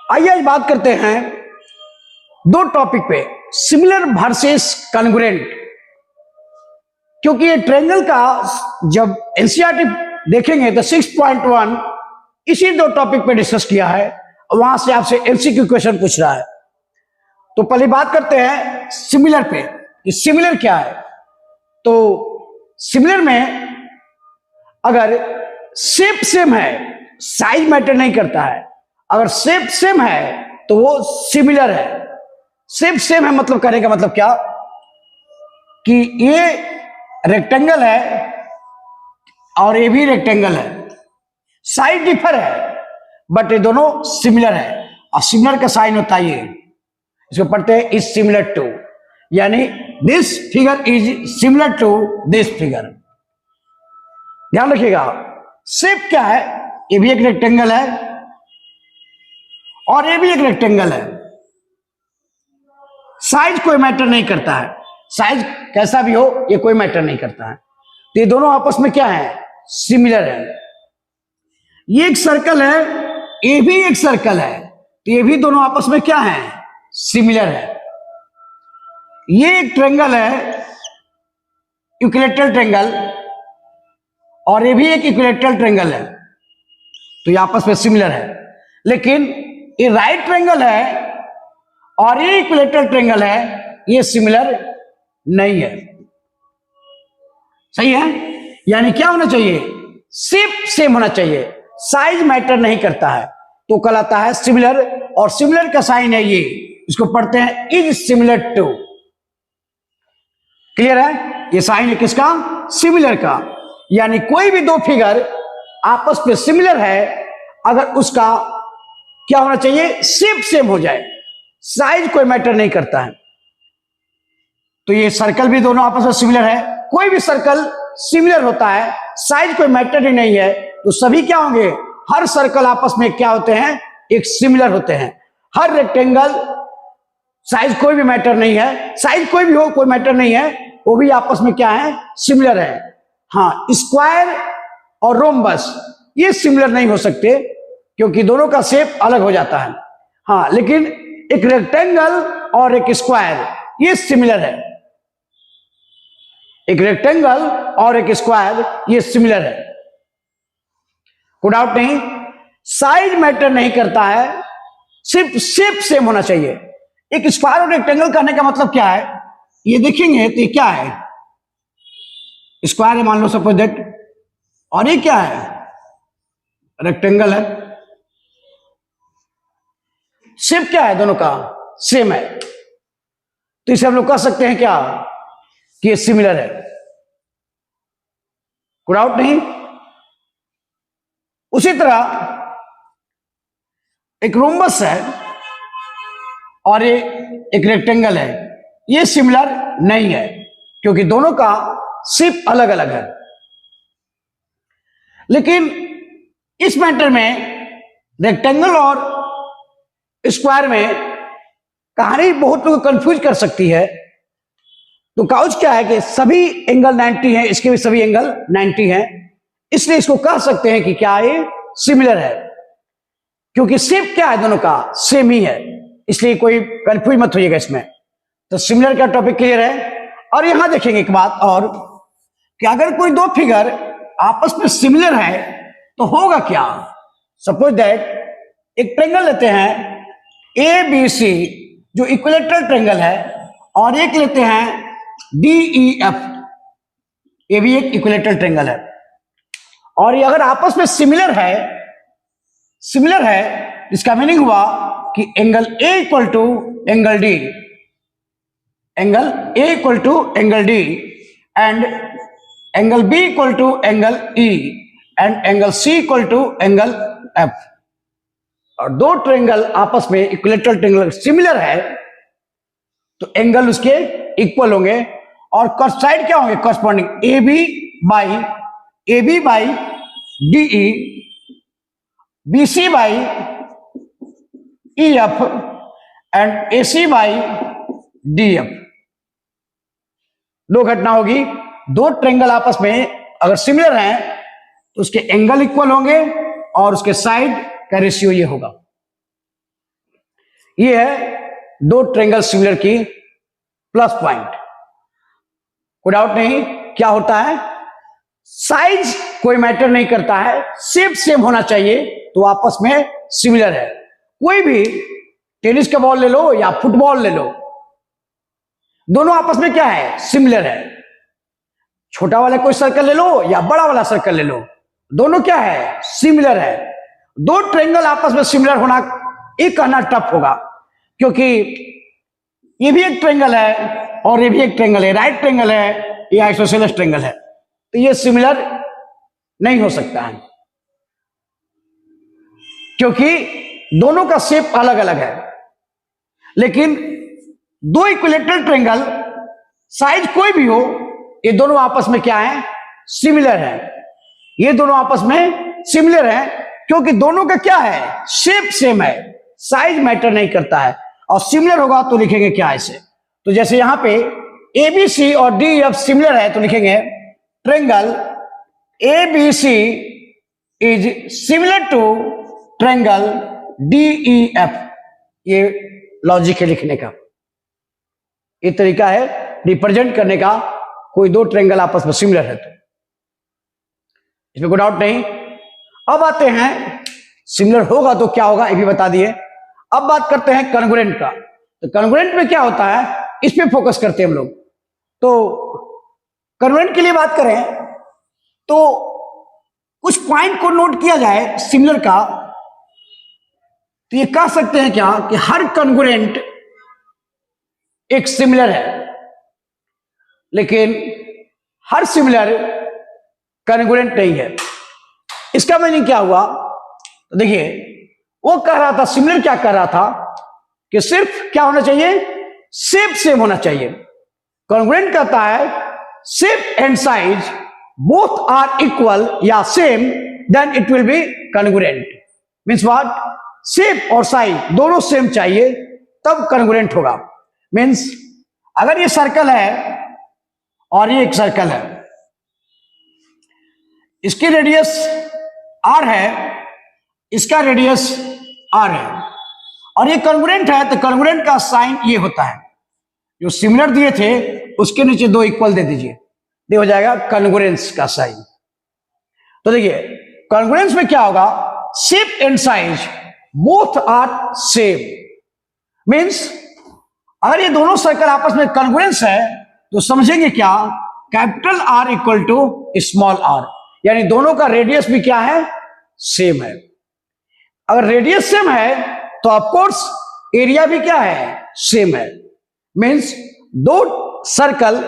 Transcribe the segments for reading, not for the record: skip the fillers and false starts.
आइए आज बात करते हैं दो टॉपिक पे, सिमिलर वर्सेस कॉन्ग्रुएंट। क्योंकि ये ट्रायंगल का जब एनसीईआरटी देखेंगे तो 6.1 इसी दो टॉपिक पे डिस्कस किया है, वहां से आपसे एमसीक्यू क्वेश्चन पूछ रहा है। तो पहले बात करते हैं सिमिलर पे कि सिमिलर क्या है। तो सिमिलर में अगर शेप सेम है, साइज मैटर नहीं करता है। अगर शेप सेम है तो वो सिमिलर है। शेप सेम है मतलब कहने का मतलब क्या कि ये रेक्टेंगल है और ये भी रेक्टेंगल है, साइज डिफर है बट ये दोनों सिमिलर है। और सिमिलर का साइन होता है ये, इसको पढ़ते हैं इज सिमिलर टू, यानी this figure is similar to this figure. ध्यान रखिएगा, शेप क्या है, ये भी एक रेक्टेंगल है और ये भी एक रेक्टेंगल है। साइज कोई मैटर नहीं करता है, साइज कैसा भी हो ये कोई मैटर नहीं करता है। तो ये दोनों आपस में क्या है, सिमिलर है। ये एक सर्कल है, ये भी एक सर्कल है, तो ये भी दोनों आपस में क्या है, सिमिलर है। ये एक ट्रायंगल है, इक्विलैटरल ट्रायंगल, और ये भी एक इक्विलैटरल ट्रायंगल है, तो ये आपस में सिमिलर है। लेकिन ये राइट ट्रायंगल है और ये इक्विलैटरल ट्रायंगल है, ये सिमिलर नहीं है। सही है, यानी क्या होना चाहिए, शेप सेम होना चाहिए, साइज मैटर नहीं करता है, तो कहलाता है सिमिलर। और सिमिलर का साइन है ये, इसको पढ़ते हैं इज सिमिलर टू। क्लियर है, ये साइन है किसका, सिमिलर का। यानी कोई भी दो फिगर आपस में सिमिलर है, अगर उसका क्या होना चाहिए, शेप सेम हो जाए, साइज कोई मैटर नहीं करता है। तो ये सर्कल भी दोनों आपस में सिमिलर है। कोई भी सर्कल सिमिलर होता है, साइज कोई मैटर ही नहीं है, तो सभी क्या होंगे, हर सर्कल आपस में क्या होते हैं, एक सिमिलर होते हैं। हर रेक्टेंगल, साइज कोई भी मैटर नहीं है, साइज कोई भी हो कोई मैटर नहीं है, वो भी आपस में क्या है, सिमिलर है। हाँ, स्क्वायर और रोम्बस ये सिमिलर नहीं हो सकते क्योंकि दोनों का शेप अलग हो जाता है। हाँ, लेकिन एक रेक्टेंगल और एक स्क्वायर ये सिमिलर है। एक रेक्टेंगल और एक स्क्वायर ये सिमिलर है, कोई डाउट नहीं। साइज मैटर नहीं करता है, सिर्फ शेप सेम होना चाहिए। एक स्क्वायर और रेक्टेंगल करने का मतलब क्या है, ये देखेंगे तो ये क्या है, स्क्वायर है मान लो सपोज दैट, और ये क्या है, रेक्टेंगल है। शेप क्या है, दोनों का सेम है, तो इसे हम लोग कह सकते हैं क्या कि ये सिमिलर है, कोई डाउट नहीं। उसी तरह एक रोम्बस है और ये एक रेक्टेंगल है, ये सिमिलर नहीं है क्योंकि दोनों का शेप अलग अलग है। लेकिन इस मैटर में रेक्टेंगल और स्क्वायर में कहानी बहुत लोग कंफ्यूज कर सकती है। तो काउच क्या है कि सभी एंगल 90 है, इसके भी सभी एंगल 90 हैं, इसलिए इसको कह सकते हैं कि क्या ये सिमिलर है, क्योंकि शेप क्या है, दोनों का सेम ही है, इसलिए कोई कंफ्यूज मत होइएगा इसमें। तो सिमिलर का टॉपिक क्लियर है। और यहां देखेंगे एक बात और कि अगर कोई दो फिगर आपस में सिमिलर है तो होगा क्या। सपोज दैट एक ट्रायंगल लेते हैं ABC जो इक्विलैटरल ट्रायंगल है, और एक लेते हैं DEF, ये भी एक इक्विलैटरल ट्रायंगल है। और ये अगर आपस में सिमिलर है, इसका मीनिंग हुआ कि angle A equal to angle D, angle A equal to angle D, and angle B equal to angle E, and angle C equal to angle F। और दो ट्रायंगल आपस में इक्विलैटरल ट्रायंगल सिमिलर है तो angle उसके equal होंगे, और side क्या होंगे, corresponding AB by DE, BC by EF, and AC by DF। दो घटना होगी, दो ट्रायंगल आपस में अगर सिमिलर हैं तो उसके एंगल इक्वल होंगे और उसके साइड का रेशियो ये होगा। ये है दो ट्रायंगल सिमिलर की प्लस पॉइंट। कोई डाउट नहीं, क्या होता है, साइज कोई मैटर नहीं करता है, शेप सेम होना चाहिए तो आपस में सिमिलर है। कोई भी टेनिस का बॉल ले लो या फुटबॉल ले लो, दोनों आपस में क्या है, सिमिलर है। छोटा वाला कोई सर्कल ले लो या बड़ा वाला सर्कल ले लो, दोनों क्या है, सिमिलर है। दो ट्रायंगल आपस में सिमिलर होना एक कहना टफ होगा, क्योंकि ये भी एक ट्रायंगल है और ये भी एक ट्रायंगल है, राइट ट्रायंगल है या आइसोसेलेस ट्रायंगल है, तो ये सिमिलर नहीं हो सकता है, क्योंकि दोनों का शेप अलग अलग है। लेकिन दो इक्विलेटरल ट्रायंगल साइज कोई भी हो, ये दोनों आपस में क्या है, सिमिलर है। ये दोनों आपस में सिमिलर है क्योंकि दोनों का क्या है, शेप सेम है, साइज मैटर नहीं करता है। और सिमिलर होगा तो लिखेंगे क्या ऐसे, तो जैसे यहां पे एबीसी और डीएफ सिमिलर है तो लिखेंगे triangle ABC is similar to triangle DEF. ये लॉजिक है लिखने का, ये तरीका है रिप्रेजेंट करने का, कोई दो ट्रायंगल आपस में सिमिलर है तो। इसमें कोई डाउट नहीं। अब आते हैं सिमिलर होगा तो क्या होगा, ये भी बता दिए। अब बात करते हैं कॉन्ग्रुएंट का। तो कॉन्ग्रुएंट में क्या होता है, इस पे फोकस करते हैं हम लोग। तो कॉन्ग्रुएंट के लिए बात करें तो कुछ पॉइंट को नोट किया जाए सिमिलर का, तो ये कह सकते हैं क्या कि हर कॉन्ग्रुएंट एक सिमिलर है, लेकिन हर सिमिलर कॉन्ग्रुएंट नहीं है। इसका मीनिंग क्या हुआ, तो देखिए वो कह रहा था, सिमिलर क्या कह रहा था कि सिर्फ क्या होना चाहिए, शेप सेम होना चाहिए। कॉन्ग्रुएंट कहता है shape and size both are equal या same, then it will be congruent. Means what, shape और साइज दोनों सेम चाहिए तब कॉन्ग्रुएंट होगा। मींस अगर ये सर्कल है और ये एक सर्कल है, इसकी रेडियस r है, इसका रेडियस r है, और ये कॉन्ग्रुएंट है, तो कॉन्ग्रुएंट का साइन ये होता है, जो सिमिलर दिए थे उसके नीचे दो इक्वल दे दीजिए, ये हो जाएगा कॉन्ग्रुएंस का साइन। तो देखिए कॉन्ग्रुएंस में क्या होगा, shape and size both are same. Means अगर ये दोनों सर्कल आपस में कॉन्ग्रुएंस है तो समझेंगे क्या, capital R equal to small r, यानी दोनों का रेडियस भी क्या है, सेम है। अगर रेडियस सेम है तो ऑफकोर्स एरिया भी क्या है, सेम है। मींस दो सर्कल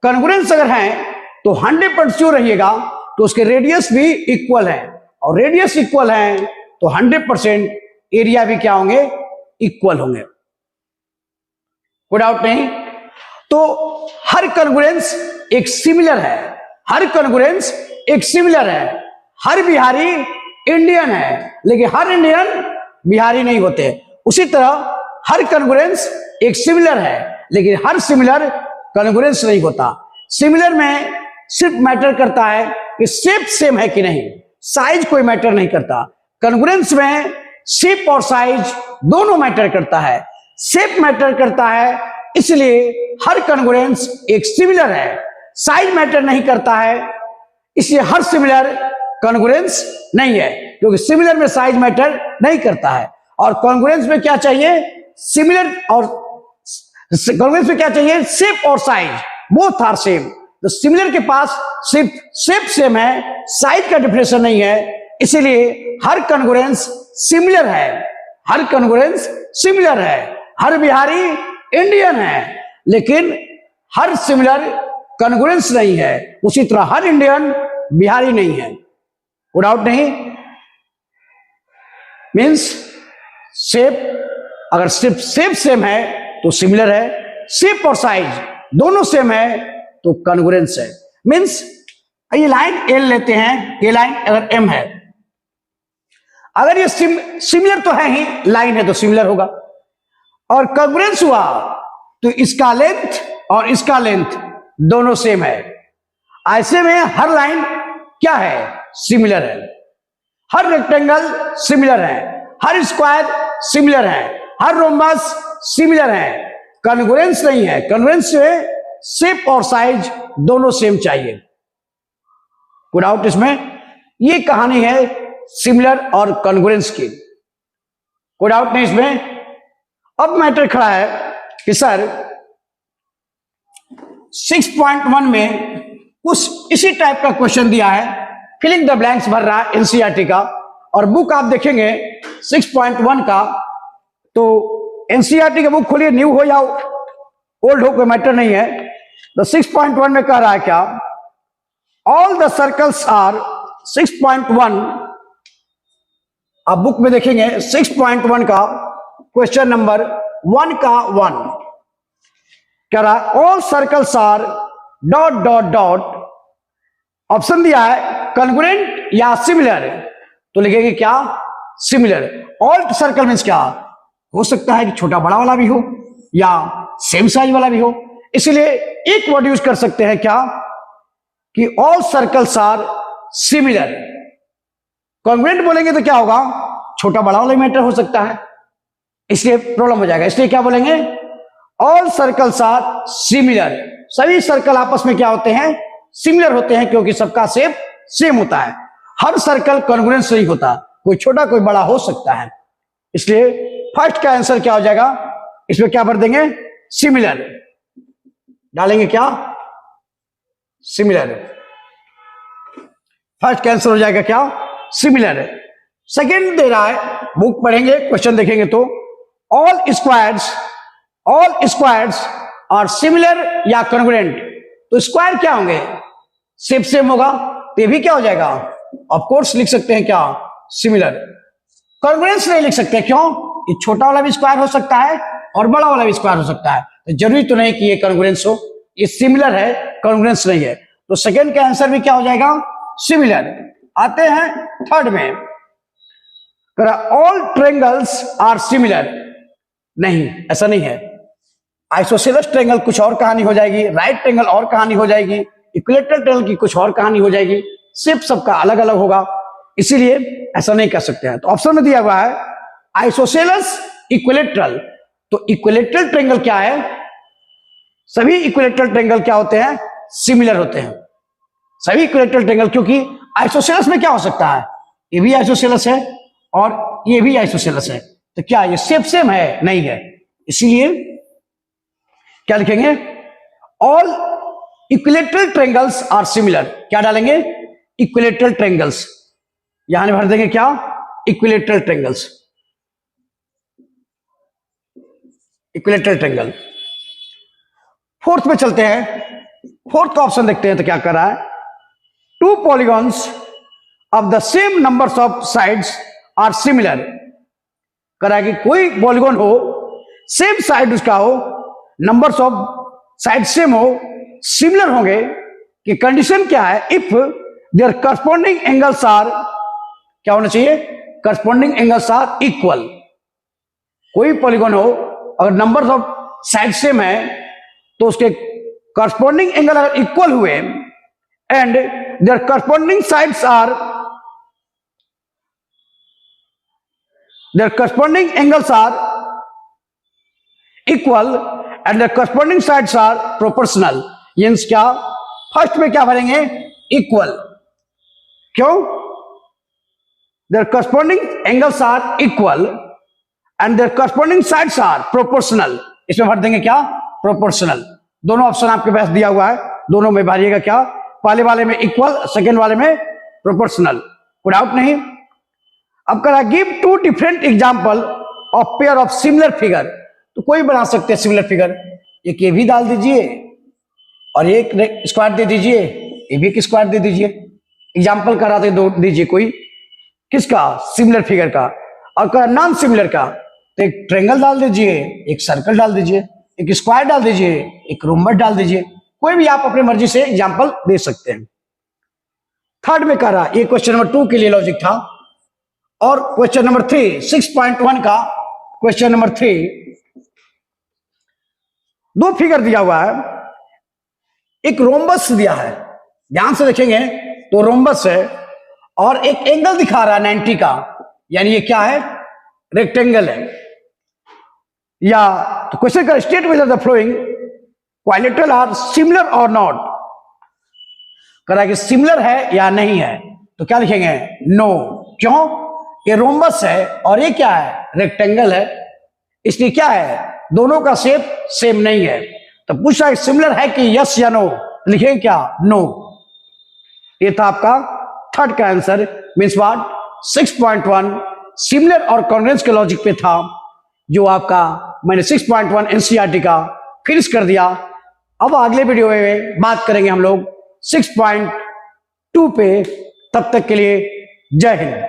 कॉन्ग्रुएंस अगर हैं तो 100% श्योर रहिएगा तो उसके रेडियस भी इक्वल है, और रेडियस इक्वल है तो 100% एरिया भी क्या होंगे, इक्वल होंगे। कोई डाउट नहीं। तो हर कॉन्ग्रुएंस एक सिमिलर है, हर कॉन्ग्रुएंस एक सिमिलर है। हर बिहारी इंडियन है, लेकिन हर इंडियन बिहारी नहीं होते। उसी तरह हर कॉन्ग्रुएंस एक सिमिलर है, लेकिन हर सिमिलर कॉन्ग्रुएंस नहीं होता। सिमिलर में सिर्फ मैटर करता है कि शेप सेम है कि नहीं, साइज कोई मैटर नहीं करता। कॉन्ग्रुएंस में शेप और साइज दोनों मैटर करता है। शेप मैटर करता है, इसलिए हर कॉन्ग्रुएंस एक सिमिलर है। साइज मैटर नहीं करता है, इसलिए हर सिमिलर कॉन्ग्रुएंस नहीं है, क्योंकि सिमिलर में साइज मैटर नहीं करता है। और कॉन्ग्रुएंस में क्या चाहिए, सिमिलर, और कॉन्ग्रुएंस में क्या चाहिए, शेप और साइज बोथ आर सेम। तो सिमिलर के पास सिर्फ शेप सेम है, साइज का डिफरेंस नहीं है, इसीलिए हर कॉन्ग्रुएंस सिमिलर है। हर कॉन्ग्रुएंस सिमिलर है। हर बिहारी इंडियन है, लेकिन हर सिमिलर कॉन्ग्रुएंस नहीं है। उसी तरह हर इंडियन बिहारी नहीं है। कोई डाउट नहीं। मींस शेप, अगर सिर्फ शेप सेम है तो सिमिलर है, शेप और साइज दोनों सेम है तो कॉन्ग्रुएंस है। मींस ये लाइन एल लेते हैं, ये लाइन अगर एम है, अगर ये सिमिलर तो है ही, लाइन है तो सिमिलर होगा। और कॉन्ग्रुएंस हुआ तो इसका लेंथ और इसका लेंथ दोनों सेम है। ऐसे में हर लाइन क्या है, सिमिलर है। हर रेक्टेंगल सिमिलर है, हर स्क्वायर सिमिलर है, हर रोम्बस सिमिलर है, कॉन्ग्रुएंस नहीं है। कॉन्ग्रुएंस जो है शेप और साइज दोनों सेम चाहिए। कोई डाउट इसमें? ये कहानी है सिमिलर और कॉन्ग्रुएंस की। कोई डाउट नहीं इसमें? अब मैटर खड़ा है कि सर 6.1 में कुछ इसी टाइप का क्वेश्चन दिया है, फिलिंग द ब्लैंक्स भर रहा है एनसीईआरटी का, और बुक आप देखेंगे 6.1 का, तो एनसीईआरटी का बुक खोलिए, न्यू हो या ओल्ड हो कोई मैटर नहीं है। तो 6.1 में कह रहा है क्या, ऑल द सर्कल्स आर 6.1, आप बुक में देखेंगे 6.1 का क्वेश्चन नंबर 1 का 1 कह रहा है all circles R dot dot dot, option दिया है कॉन्ग्रुएंट या सिमिलर, तो लिखेंगे क्या, सिमिलर। ऑल सर्कल मीन्स क्या, हो सकता है कि छोटा बड़ा वाला भी हो या सेम साइज वाला भी हो, इसलिए एक वर्ड यूज कर सकते हैं क्या, कि all circles are similar. Congruent बोलेंगे तो क्या होगा, छोटा बड़ा वाला मैटर हो सकता है, इसलिए प्रॉब्लम हो जाएगा। इसलिए क्या बोलेंगे, ऑल सर्कल्स आर सिमिलर, सभी सर्कल आपस में क्या होते हैं, सिमिलर होते हैं, क्योंकि सबका शेप सेम होता है। हर सर्कल कॉन्ग्रुएंस नहीं होता, कोई छोटा कोई बड़ा हो सकता है। इसलिए फर्स्ट का आंसर क्या हो जाएगा, इसमें क्या भर देंगे, सिमिलर डालेंगे, क्या, सिमिलर। फर्स्ट का आंसर हो जाएगा क्या, सिमिलर। सेकेंड दे रहा है, बुक पढ़ेंगे, क्वेश्चन देखेंगे तो ऑल स्क्वायर्स आर सिमिलर या कॉन्ग्रुएंट, तो स्क्वायर क्या होंगे, शेप सेम होगा, तो ये भी क्या हो जाएगा, ऑफ कोर्स लिख सकते हैं क्या, सिमिलर। कॉन्ग्रुएंस नहीं लिख सकते, क्यों, ये छोटा वाला भी स्क्वायर हो सकता है और बड़ा वाला भी स्क्वायर हो सकता है, तो जरूरी तो नहीं कि ये कॉन्ग्रुएंस हो, ये सिमिलर है, कॉन्ग्रुएंस नहीं है। तो सेकेंड का आंसर भी क्या हो जाएगा, सिमिलर। आते हैं थर्ड में, ऑल ट्रायंगल्स आर सिमिलर, नहीं, ऐसा नहीं है। आइसोसेलेस ट्रायंगल कुछ और कहानी हो जाएगी, राइट ट्रायंगल और कहानी हो जाएगी, इक्विलेटरल ट्रायंगल की कुछ और कहानी हो जाएगी, शेप सबका अलग अलग होगा, इसीलिए ऐसा नहीं कर सकते हैं। तो ऑप्शन में दिया हुआ है आइसोसेलेस इक्विलेटरल, तो इक्विलेटरल ट्रायंगल क्या है, सभी इक्विलेटरल ट्रायंगल क्या होते हैं, सिमिलर होते हैं, सभी इक्विलेटरल ट्रायंगल। क्योंकि आइसोसेलेस में क्या हो सकता है, ये भी आइसोसेलेस है और ये भी आइसोसेलेस है, तो क्या ये शेप सेम है, नहीं है, इसीलिए क्या लिखेंगे, all equilateral triangles are similar, क्या डालेंगे, इक्विलेटरल ट्रायंगल्स, यहां भर देंगे क्या, equilateral triangles, equilateral triangle. Fourth में चलते हैं, फोर्थ का ऑप्शन देखते हैं तो क्या कर रहा है, two polygons of the same numbers of sides are similar, कर रहा है कि कोई पॉलीगॉन हो, सेम साइड उसका हो, नंबर्स ऑफ साइड सेम हो, सिमिलर होंगे, कि कंडीशन क्या है, if their corresponding angles are, क्या होना चाहिए, करस्पॉन्डिंग एंगल्स आर इक्वल। कोई पॉलीगॉन हो, अगर नंबर्स ऑफ साइड सेम है तो उसके करस्पॉन्डिंग एंगल अगर इक्वल हुए, and their corresponding sides are, their corresponding angles are equal and their corresponding sides are proportional, means क्या, फर्स्ट में क्या भरेंगे, इक्वल, क्यों, their corresponding angles are equal and their corresponding sides are proportional, इसमें भर देंगे क्या, प्रोपोर्शनल। दोनों ऑप्शन आपके पास दिया हुआ है, दोनों में भरिएगा क्या, पहले वाले में इक्वल, सेकेंड वाले में प्रोपोर्शनल, कोई डाउट नहीं। अब करा give two different example of pair of similar figure, तो कोई बना सकते हैं सिमिलर फिगर, एक ये भी डाल दीजिए और एक स्क्वायर दे दीजिए, ये भी एक स्क्वायर दे दीजिए, एग्जांपल कराते दो दीजिए कोई, किसका, सिमिलर फिगर का। और करा नॉन सिमिलर का, तो एक ट्रायंगल डाल दीजिए, एक सर्कल डाल दीजिए, एक स्क्वायर डाल दीजिए, एक रोम्बस डाल दीजिए, कोई भी आप अपनी मर्जी से एग्जांपल दे सकते हैं। थर्ड में कह रहा, ये क्वेश्चन नंबर 2 के लिए लॉजिक था, और क्वेश्चन नंबर 3 6.1 का क्वेश्चन नंबर 3, दो फिगर दिया हुआ है, एक रोम्बस दिया है, ध्यान से देखेंगे तो रोम्बस है, और एक एंगल दिखा रहा है 90 का, यानी ये क्या है, रेक्टेंगल है। या तो क्वेश्चन का state whether the following quadrilateral are similar और नॉट, करा कि सिमिलर है या नहीं है, तो क्या लिखेंगे? नो। क्यों? ये रोम्बस है और ये क्या है? रेक्टेंगल है, इसलिए क्या है? दोनों का शेप सेम नहीं है। तो पूछा है सिमिलर है कि यस या नो, लिखेंगे क्या? नो। ये था आपका थर्ड का आंसर। Means what? 6.1 सिमिलर और कॉन्ग्रुएंस के लॉजिक पे था, जो आपका मैंने 6.1 एनसीईआरटी का फिनिश कर दिया। अब अगले वीडियो में बात करेंगे हम लोग 6.2 पे। तब तक के लिए जय हिंद।